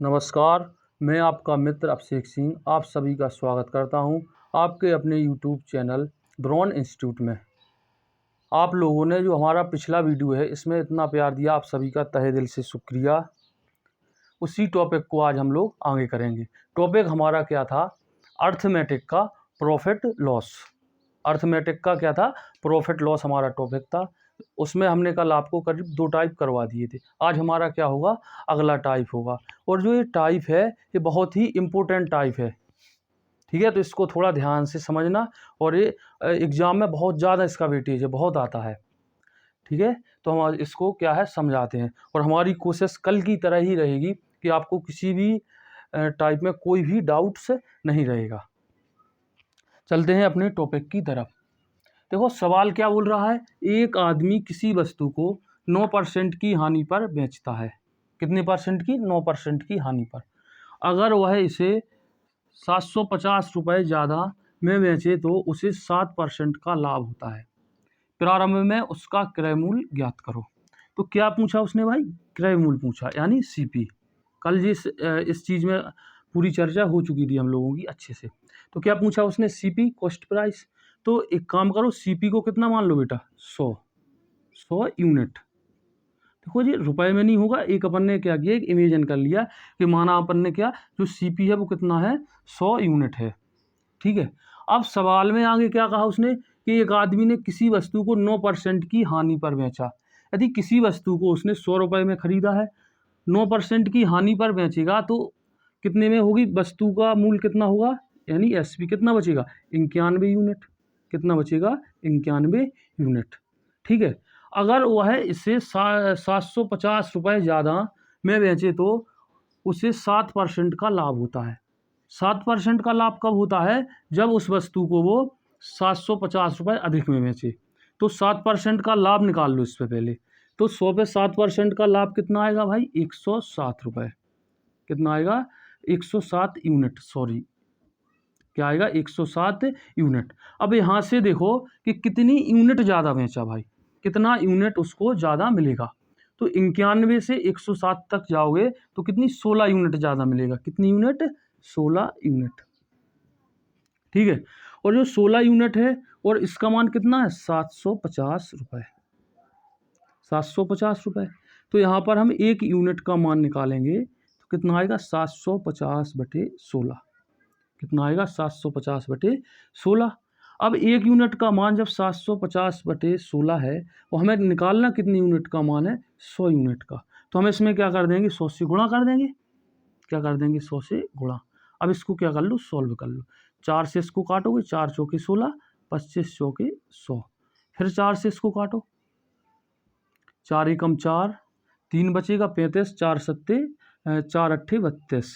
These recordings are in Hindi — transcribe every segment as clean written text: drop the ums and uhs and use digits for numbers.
नमस्कार, मैं आपका मित्र अभिषेक सिंह आप सभी का स्वागत करता हूं आपके अपने यूट्यूब चैनल द्रोण इंस्टीट्यूट में। आप लोगों ने जो हमारा पिछला वीडियो है इसमें इतना प्यार दिया, आप सभी का तहे दिल से शुक्रिया। उसी टॉपिक को आज हम लोग आगे करेंगे। टॉपिक हमारा क्या था? अर्थमेटिक का प्रॉफिट लॉस। अर्थमेटिक का क्या था? प्रॉफिट लॉस हमारा टॉपिक था। उसमें हमने कल आपको करीब 2 टाइप करवा दिए थे। आज हमारा क्या होगा? अगला टाइप होगा। और जो ये टाइप है ये बहुत ही इम्पोर्टेंट टाइप है, ठीक है? तो इसको थोड़ा ध्यान से समझना। और ये एग्ज़ाम में बहुत ज़्यादा इसका वेटेज है, बहुत आता है, ठीक है? तो हम इसको क्या है समझाते हैं। और हमारी कोशिश कल की तरह ही रहेगी कि आपको किसी भी टाइप में कोई भी डाउट्स नहीं रहेगा। चलते हैं अपने टॉपिक की तरफ। देखो सवाल क्या बोल रहा है? एक आदमी किसी वस्तु को 9% की हानि पर बेचता है। कितने परसेंट की? 9% की हानि पर। अगर वह इसे 750 रुपये ज़्यादा में बेचे तो उसे 7% का लाभ होता है। प्रारंभ में उसका क्रय मूल्य ज्ञात करो। तो क्या पूछा उसने भाई? क्रय मूल्य पूछा, यानी सीपी। कल इस चीज़ में पूरी चर्चा हो चुकी थी हम लोगों की अच्छे से। तो क्या पूछा उसने? CP, cost price. तो एक काम करो, सीपी को कितना मान लो बेटा? 100 यूनिट। देखो जी रुपए में नहीं होगा, एक अपन ने क्या किया, एक इमेजिन कर लिया कि माना अपन ने क्या, जो सीपी है वो कितना है? 100 यूनिट है, ठीक है। अब सवाल में आगे क्या कहा उसने कि एक आदमी ने किसी वस्तु को 9% की हानि पर बेचा। यदि किसी वस्तु को उसने 100 रुपये में खरीदा है, 9% की हानि पर बेचेगा तो कितने में होगी? वस्तु का मूल्य कितना होगा? यानी एसपी कितना बचेगा? 91 यूनिट। कितना बचेगा? 91 यूनिट, ठीक है। अगर वह इसे 750 रुपये ज़्यादा में बेचे तो उसे 7% का लाभ होता है। 7% का लाभ कब होता है? जब उस वस्तु को वो 750 रुपये अधिक में बेचे। तो 7% का लाभ निकाल लो इससे पहले। तो 100 पे 7% का लाभ कितना आएगा भाई? 107 रुपये। कितना आएगा? 107 यूनिट, सॉरी क्या आएगा? 107 यूनिट। अब यहाँ से देखो कि कितनी यूनिट ज़्यादा बेचा भाई, कितना यूनिट उसको ज़्यादा मिलेगा। तो 91 से 107 तक जाओगे तो कितनी? 16 यूनिट ज़्यादा मिलेगा। कितनी यूनिट? 16 यूनिट, ठीक है। और जो 16 यूनिट है और इसका मान कितना है? 750 रुपये। 750 रुपये। तो यहाँ पर हम एक यूनिट का मान निकालेंगे तो कितना आएगा? 750/16। कितना आएगा? 750/16। अब एक यूनिट का मान जब 750/16 है, वो हमें निकालना कितनी यूनिट का मान है? 100 यूनिट का। तो हम इसमें क्या कर देंगे? 100 से गुणा कर देंगे। क्या कर देंगे? 100 से गुणा। अब इसको क्या कर लो? सॉल्व कर लो। 4 से इसको काटोगे, 4 चौके 16, 25 चौके 100। फिर 4 से इसको काटो, 4 एकम 4, 3 बचेगा 35, 4 सत्ते 4 अट्ठे 32,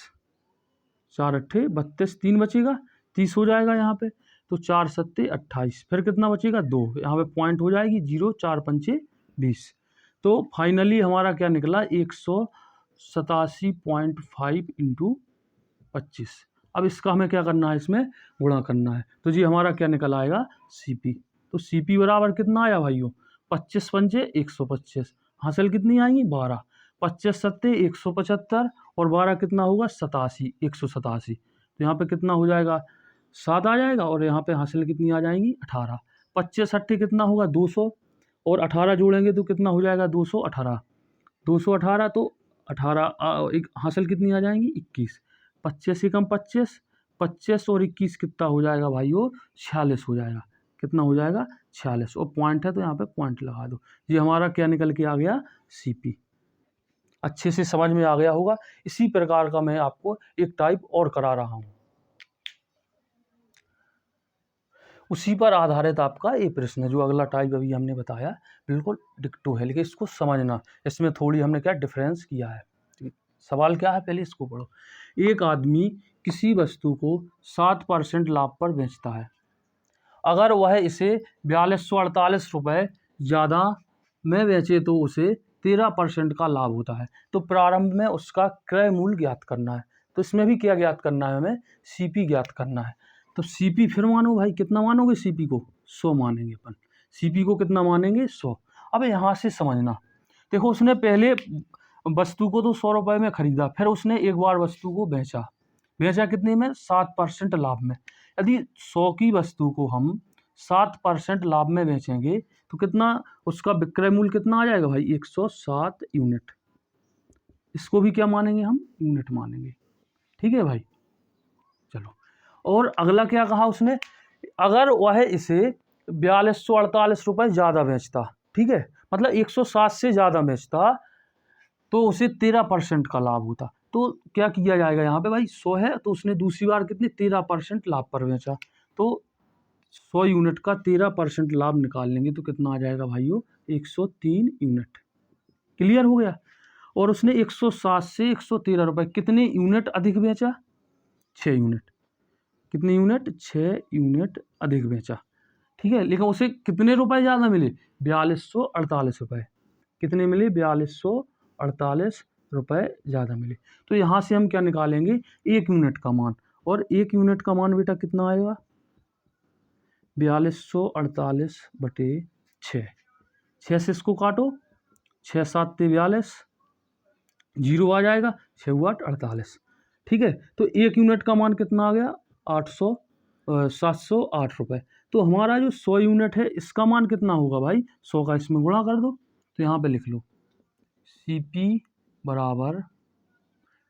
4 अट्ठे 32, 3 बचेगा 30 हो जाएगा यहाँ पे। तो 4 सत्ते 28, फिर कितना बचेगा? 2, यहाँ पे पॉइंट हो जाएगी 0, 4 पंचे 20। तो फाइनली हमारा क्या निकला? 187.5 इंटू 25। अब इसका हमें क्या करना है? इसमें गुणा करना है। तो जी हमारा क्या निकल आएगा? सीपी। तो सीपी बराबर कितना आया भाइयों? 25 पंचे 125, हासिल कितनी आएंगी? 12। 25 सत्ते 175 और 12 कितना होगा? 87, 187। तो यहाँ पे कितना हो जाएगा? 7 आ जाएगा और यहाँ पे हासिल कितनी आ जाएंगी? 18। 25 अट्ठे कितना होगा? 200 और 18 जोड़ेंगे तो कितना हो जाएगा? 218। 218 तो 18 एक हासिल कितनी आ जाएंगी? 21। 25 एकम 25, 25 और 21 कितना हो जाएगा भाइयों? 46 हो जाएगा। कितना हो जाएगा? 46। और पॉइंट है तो यहाँ पे पॉइंट लगा दो। ये हमारा क्या निकल के आ गया? सीपी। अच्छे से समझ में आ गया होगा। इसी प्रकार का मैं आपको एक टाइप और करा रहा हूँ, उसी पर आधारित आपका ये प्रश्न है। जो अगला टाइप अभी हमने बताया बिल्कुल डिक्टो है, लेकिन इसको समझना, इसमें थोड़ी हमने क्या डिफरेंस किया है। सवाल क्या है पहले इसको पढ़ो। एक आदमी किसी वस्तु को 7% लाभ पर बेचता है। अगर वह इसे 4248 रुपये ज़्यादा में बेचे तो उसे 13% का लाभ होता है। तो प्रारंभ में उसका क्रय मूल्य ज्ञात करना है। तो इसमें भी क्या ज्ञात करना है? हमें सीपी ज्ञात करना है। तो सीपी फिर मानो भाई, कितना मानोगे सीपी को? 100 मानेंगे अपन। सीपी को कितना मानेंगे? 100। अब यहाँ से समझना, देखो उसने पहले वस्तु को तो 100 रुपये में खरीदा, फिर उसने एक बार वस्तु को बेचा कितने में? 7% लाभ में। यदि 100 की वस्तु को हम 7% लाभ में बेचेंगे तो कितना उसका विक्रय मूल्य कितना आ जाएगा भाई? 107 यूनिट। इसको भी क्या मानेंगे हम? यूनिट मानेंगे। ठीक है भाई, चलो। और अगला क्या कहा उसने? अगर वह इसे 4248 रुपये ज़्यादा बेचता, ठीक है, मतलब 107 से ज़्यादा बेचता तो उसे 13% का लाभ होता। तो क्या किया जाएगा यहाँ पे भाई? 100 है तो उसने दूसरी बार कितनी 13% लाभ पर बेचा, तो 100 यूनिट का 13% लाभ निकाल लेंगे तो कितना आ जाएगा भाइयों? 103 यूनिट। क्लियर हो गया? और उसने 107 से 113 रुपये कितने यूनिट अधिक बेचा? 6 यूनिट। कितने यूनिट? 6 यूनिट अधिक बेचा। ठीक है, लेकिन उसे कितने रुपए ज़्यादा मिले? 4248 रुपये। कितने मिले? 4248 रुपये ज़्यादा मिले। तो यहाँ से हम क्या निकालेंगे? 1 यूनिट का मान। और 1 यूनिट का मान बेटा कितना आएगा? 4248 बटे 6। 6 से इसको काटो, 6 7 42, 0 आ जाएगा, 6 8 48। ठीक है, तो 1 यूनिट का मान कितना आ गया? 708 रुपये। तो हमारा जो 100 यूनिट है इसका मान कितना होगा भाई? 100 का इसमें गुणा कर दो, तो यहाँ पे लिख लो CP बराबर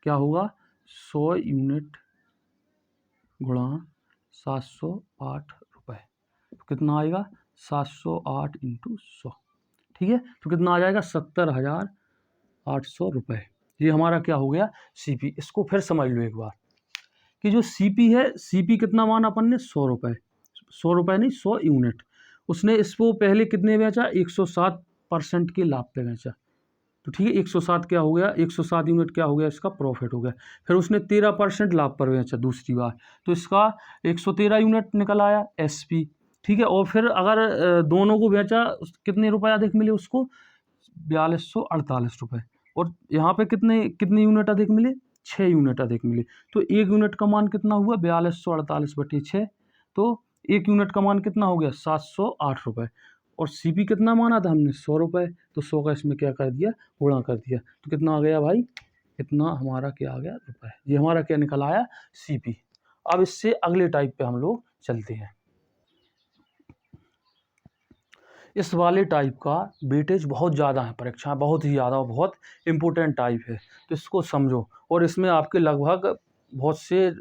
क्या होगा? 100 यूनिट गुणा 708 रुपये। तो कितना आएगा? 708 इंटू 100। ठीक है, तो कितना आ जाएगा? 70,800 रुपये। ये हमारा क्या हो गया? CP। इसको फिर समझ लो एक बार कि जो CP है, CP कितना माना अपन ने? 100 रुपये। 100 रुपये नहीं, 100 यूनिट। उसने इसको पहले कितने बेचा? 107% के लाभ पे बेचा। तो ठीक है, 107 क्या हो गया? 107 यूनिट क्या हो गया? इसका प्रॉफिट हो गया। फिर उसने 13% लाभ पर बेचा दूसरी बार, तो इसका 113 यूनिट निकल आया SP। ठीक है, और फिर अगर दोनों को बेचा, कितने रुपए अधिक मिले उसको? 4248 रुपये। और यहाँ पे कितने यूनिट अधिक मिले? 6 यूनिट अधिक मिले। तो 1 यूनिट का मान कितना हुआ? 4248 बटे 6। तो 1 यूनिट का मान कितना हो गया? 708 रुपये। और CP कितना माना था हमने? 100 रुपये। तो 100 का इसमें क्या कर दिया? गुणा कर दिया। तो कितना आ गया भाई? इतना हमारा क्या आ गया? रुपये। ये हमारा क्या निकल आया? CP। अब इससे अगले टाइप पे हम लोग चलते हैं। इस वाले टाइप का वेटेज बहुत ज़्यादा है, परीक्षा बहुत ही ज़्यादा और बहुत इम्पोर्टेंट टाइप है, तो इसको समझो। और इसमें आपके लगभग बहुत से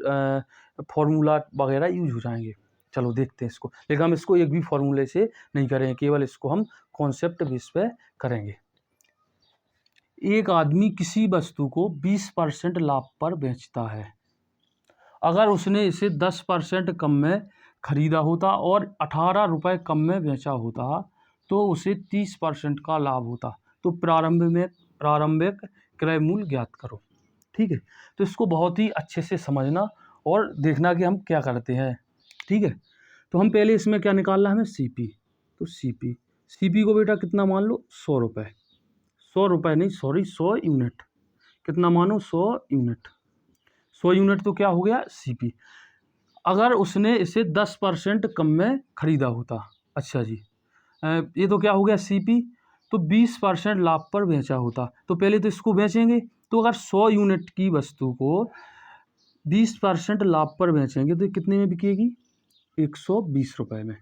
फॉर्मूला वगैरह यूज हो जाएंगे। चलो देखते हैं इसको, लेकिन हम इसको एक भी फॉर्मूले से नहीं करेंगे, केवल इसको हम कॉन्सेप्ट बेस पे करेंगे। एक आदमी किसी वस्तु को 20% लाभ पर बेचता है। अगर उसने इसे 10% कम में खरीदा होता और 18 रुपये कम में बेचा होता तो उसे 30% का लाभ होता। तो प्रारंभिक क्रय मूल्य ज्ञात करो। ठीक है, तो इसको बहुत ही अच्छे से समझना और देखना कि हम क्या करते हैं। ठीक है, तो हम पहले इसमें क्या निकालना है हमें? CP। तो CP को बेटा कितना मान लो? 100 रुपये। 100 रुपये नहीं, सॉरी, 100 यूनिट। कितना मानो? 100 यूनिट। 100 यूनिट तो क्या हो गया? CP। अगर उसने इसे 10% कम में खरीदा होता, अच्छा जी, ये तो क्या हो गया? CP। तो 20% लाभ पर बेचा होता, तो पहले तो इसको बेचेंगे। तो अगर 100 यूनिट की वस्तु को 20% लाभ पर बेचेंगे तो कितने में बिकेगी? 120 रुपये में,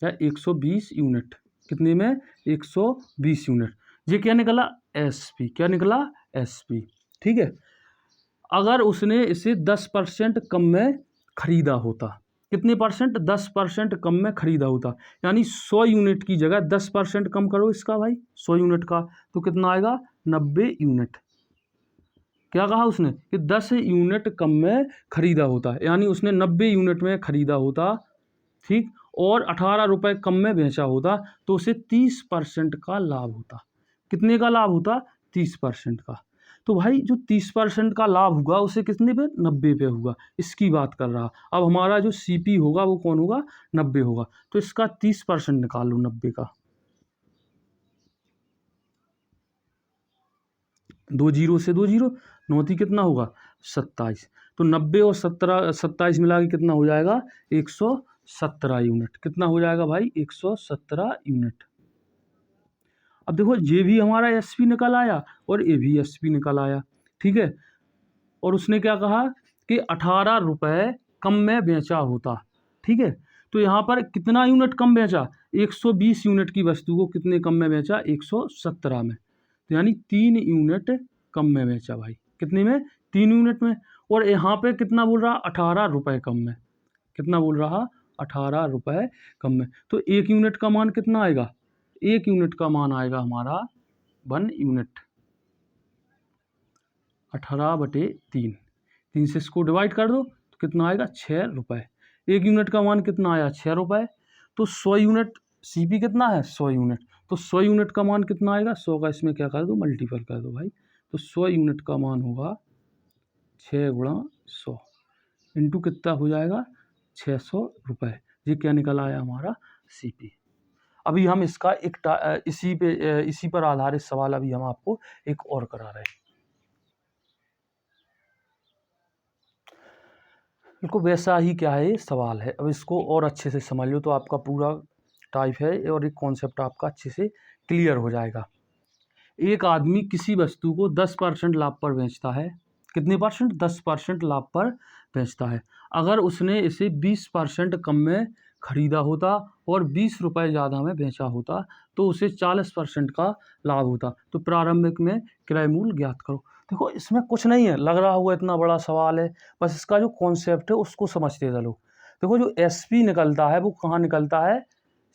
या 120 यूनिट। कितने में? 120 यूनिट। ये क्या निकला? SP। क्या निकला? SP। ठीक है, अगर उसने इसे 10% कम में खरीदा होता, कितने परसेंट? 10% कम में खरीदा होता, यानी 100 यूनिट की जगह 10% कम करो इसका भाई, 100 यूनिट का, तो कितना आएगा? 90 यूनिट। क्या कहा उसने? कि 10 यूनिट कम में खरीदा होता, यानी उसने 90 यूनिट में खरीदा होता, ठीक, और 18 रुपये कम में बेचा होता, तो उसे 30% का लाभ होता। कितने का लाभ होता? 30% का। तो भाई जो 30% का लाभ होगा उसे कितने पे? 90 पे होगा, इसकी बात कर रहा। अब हमारा जो CP होगा वो कौन होगा? 90 होगा। तो इसका 30% निकाल लो 90 का। 2 जीरो से 2 जीरो, 9 कितना होगा? 27। तो 90 और 27 मिला के कितना हो जाएगा? 117 यूनिट। कितना हो जाएगा भाई? 117 यूनिट। अब देखो ये भी हमारा एसपी निकल आया और ये भी एसपी निकल आया, ठीक है। और उसने क्या कहा कि 18 रुपये कम में बेचा होता, ठीक है। तो यहाँ पर कितना यूनिट कम बेचा, 120 यूनिट की वस्तु को कितने कम में बेचा, 117 में। तो यानी 3 यूनिट कम में बेचा भाई, कितने में, 3 यूनिट में। और यहाँ पे कितना बोल रहा, 18 रुपये कम में, कितना बोल रहा, 18 रुपये कम में। तो 1 यूनिट का मान कितना आएगा, 1 यूनिट का मान आएगा हमारा 1 यूनिट, 18/3, 3 से इसको डिवाइड कर दो तो कितना आएगा, 6 रुपये। 1 यूनिट का मान कितना आया, 6 रुपये। तो 100 यूनिट, सीपी कितना है, 100 यूनिट। तो 100 यूनिट का मान कितना आएगा, 100 का इसमें क्या कर दो, मल्टीपल कर दो भाई। तो 100 यूनिट का मान होगा 6 गुणा 100 इंटू कितना हो जाएगा, 600 रुपये। ये क्या निकल आया हमारा, सीपी। अभी हम इसका एक इसी पर आधारित सवाल अभी हम आपको एक और करा रहे हैं। बिल्कुल वैसा ही क्या है, सवाल है। अब इसको और अच्छे से समझ लो तो आपका पूरा टाइप है और एक कॉन्सेप्ट आपका अच्छे से क्लियर हो जाएगा। एक आदमी किसी वस्तु को 10% लाभ पर बेचता है, कितने परसेंट, 10% लाभ पर बेचता है। अगर उसने इसे 20% कम में खरीदा होता और 20 रुपये ज़्यादा में बेचा होता तो उसे 40% का लाभ होता। तो प्रारंभिक में क्रय मूल्य ज्ञात करो। देखो इसमें कुछ नहीं है, लग रहा हुआ इतना बड़ा सवाल है, बस इसका जो कॉन्सेप्ट है उसको समझते चलो। देखो जो एसपी निकलता है वो कहाँ निकलता है,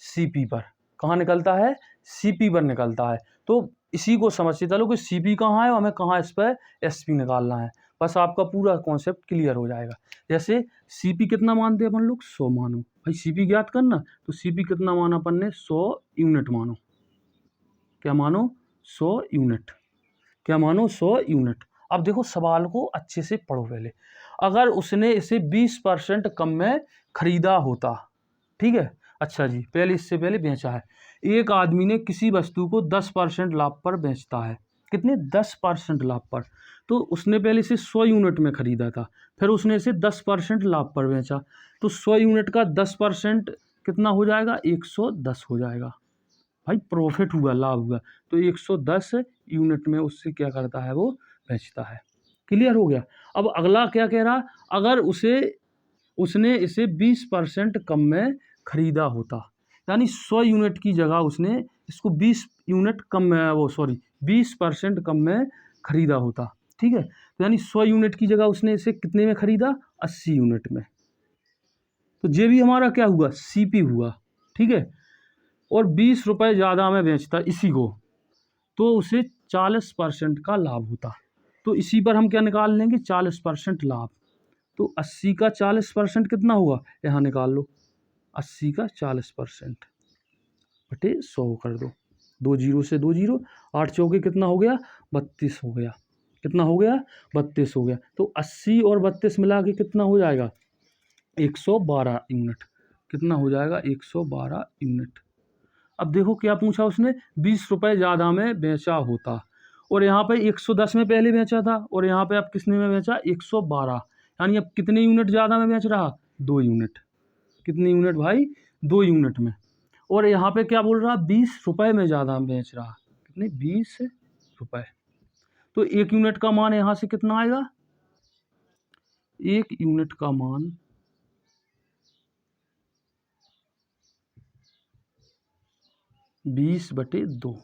सीपी पर। कहाँ निकलता है, सीपी पर निकलता है। तो इसी को समझते चलो कि सीपी कहाँ है और हमें कहाँ इस पर एसपी निकालना है, बस आपका पूरा कॉन्सेप्ट क्लियर हो जाएगा। जैसे सीपी कितना मानते हैं अपन लोग, 100 मानो भाई, सीपी ज्ञात करना। तो सीपी कितना माना अपन ने, 100 यूनिट मानो, क्या मानो, 100 यूनिट, क्या मानो, 100 यूनिट। अब देखो सवाल को अच्छे से पढ़ो पहले। अगर उसने इसे 20% कम में खरीदा होता, ठीक है। अच्छा जी, पहले इससे पहले बेचा है। एक आदमी ने किसी वस्तु को 10% लाभ पर बेचता है, कितने, 10% लाभ पर। तो उसने पहले इसे 100 यूनिट में खरीदा था, फिर उसने इसे 10% लाभ पर बेचा। तो 100 यूनिट का 10% कितना हो जाएगा, 110 हो जाएगा भाई, प्रॉफिट हुआ, लाभ हुआ। तो 110 यूनिट में उससे क्या करता है, वो बेचता है। क्लियर हो गया। अब अगला क्या कह रहा, अगर उसने इसे 20% कम में खरीदा होता, यानी 100 यूनिट की जगह उसने इसको 20 यूनिट कम में, वो सॉरी 20% कम में खरीदा होता, ठीक है। तो यानी 100 यूनिट की जगह उसने इसे कितने में खरीदा, 80 यूनिट में। तो ये भी हमारा क्या हुआ, सीपी हुआ, ठीक है। और 20 रुपये ज़्यादा में बेचता इसी को, तो उसे 40% का लाभ होता। तो इसी पर हम क्या निकाल लेंगे, 40% लाभ। तो 80 का 40% कितना हुआ, यहाँ निकाल लो, 80 का 40% बटे 100 कर दो, 2 जीरो से 2 जीरो, 8 चौके कितना हो गया, 32 हो गया, कितना हो गया, 32 हो गया। तो 80 और 32 मिला के कितना हो जाएगा, 112 यूनिट, कितना हो जाएगा, 112 यूनिट। अब देखो क्या पूछा उसने, 20 रुपये ज़्यादा में बेचा होता, और यहाँ पे 110 में पहले बेचा था और यहाँ पे अब कितने में बेचा, 112। यानी अब कितने यूनिट ज़्यादा में बेच रहा, 2 यूनिट। कितने यूनिट भाई, 2 यूनिट में। और यहाँ पे क्या बोल रहा, 20 रुपये में ज़्यादा बेच रहा, कितने, 20 रुपये। तो 1 यूनिट का मान यहाँ से कितना आएगा, 1 यूनिट का मान 20/2,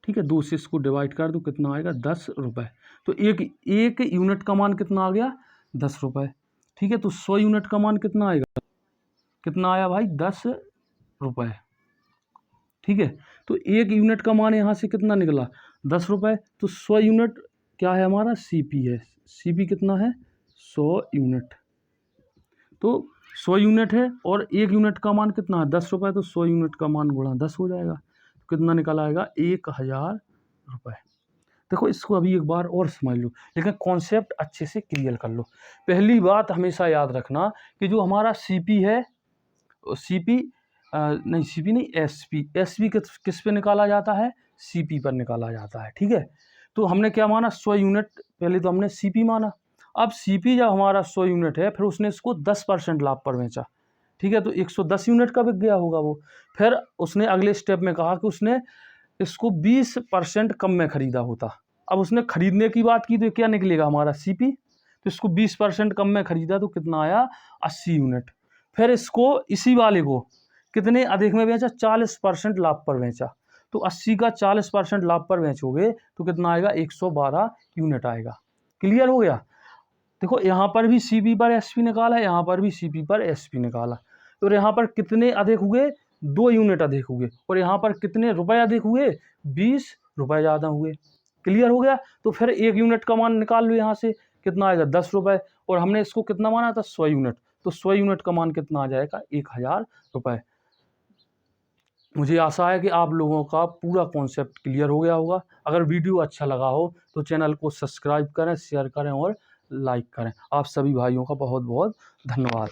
ठीक है। 2 से इसको डिवाइड कर दो, कितना आएगा, 10 रुपये। तो एक यूनिट का मान कितना आ गया, 10 रुपये, ठीक है। तो 100 यूनिट का मान कितना आएगा, कितना आया भाई, 10 रुपये, ठीक है। तो 1 यूनिट का मान यहाँ से कितना निकला, 10 रुपये। तो 100 यूनिट क्या है हमारा, सीपी है। सीपी कितना है, 100 यूनिट। तो 100 यूनिट है और 1 यूनिट का मान कितना है, 10 रुपये। तो 100 यूनिट का मान गुणा 10 हो जाएगा, तो कितना निकल आएगा, 1000 रुपये। देखो इसको अभी एक बार और समझ लो, लेकिन कॉन्सेप्ट अच्छे से क्लियर कर लो। पहली बात हमेशा याद रखना कि जो हमारा सीपी है, सीपी नहीं, सीपी नहीं, एसपी। एसपी किस पे निकाला जाता है, सीपी पर निकाला जाता है, ठीक है। तो हमने क्या माना, 100 यूनिट, पहले तो हमने सीपी माना। अब सीपी जब हमारा 100 यूनिट है, फिर उसने इसको 10% लाभ पर बेचा, ठीक है। तो 110 यूनिट का बिक गया होगा वो। फिर उसने अगले स्टेप में कहा कि उसने इसको 20% कम में खरीदा होता, अब उसने खरीदने की बात की तो क्या निकलेगा हमारा CP, तो इसको 20% कम में खरीदा तो कितना आया 80 यूनिट। फिर इसको इसी वाले को कितने अधिक में बेचा, 40% लाभ पर बेचा, तो 80 का 40% लाभ पर बेचोगे तो कितना आएगा 112 यूनिट आएगा। क्लियर हो गया। देखो यहाँ पर भी CP पर SP निकाला, यहाँ पर भी CP पर SP निकाला, और यहाँ पर कितने अधिक हुए, 2 यूनिट अधिक हुए, और यहाँ पर कितने रुपए अधिक हुए, 20 रुपए ज़्यादा हुए। क्लियर हो गया। तो फिर 1 यूनिट का मान निकाल लो यहाँ से, कितना आएगा 10 रुपए, और हमने इसको कितना माना था 100 यूनिट, तो 100 यूनिट का मान कितना आ जाएगा 1000 रुपये। मुझे आशा है कि आप लोगों का पूरा कॉन्सेप्ट क्लियर हो गया होगा। अगर वीडियो अच्छा लगा हो तो चैनल को सब्सक्राइब करें, शेयर करें और लाइक करें। आप सभी भाइयों का बहुत बहुत धन्यवाद।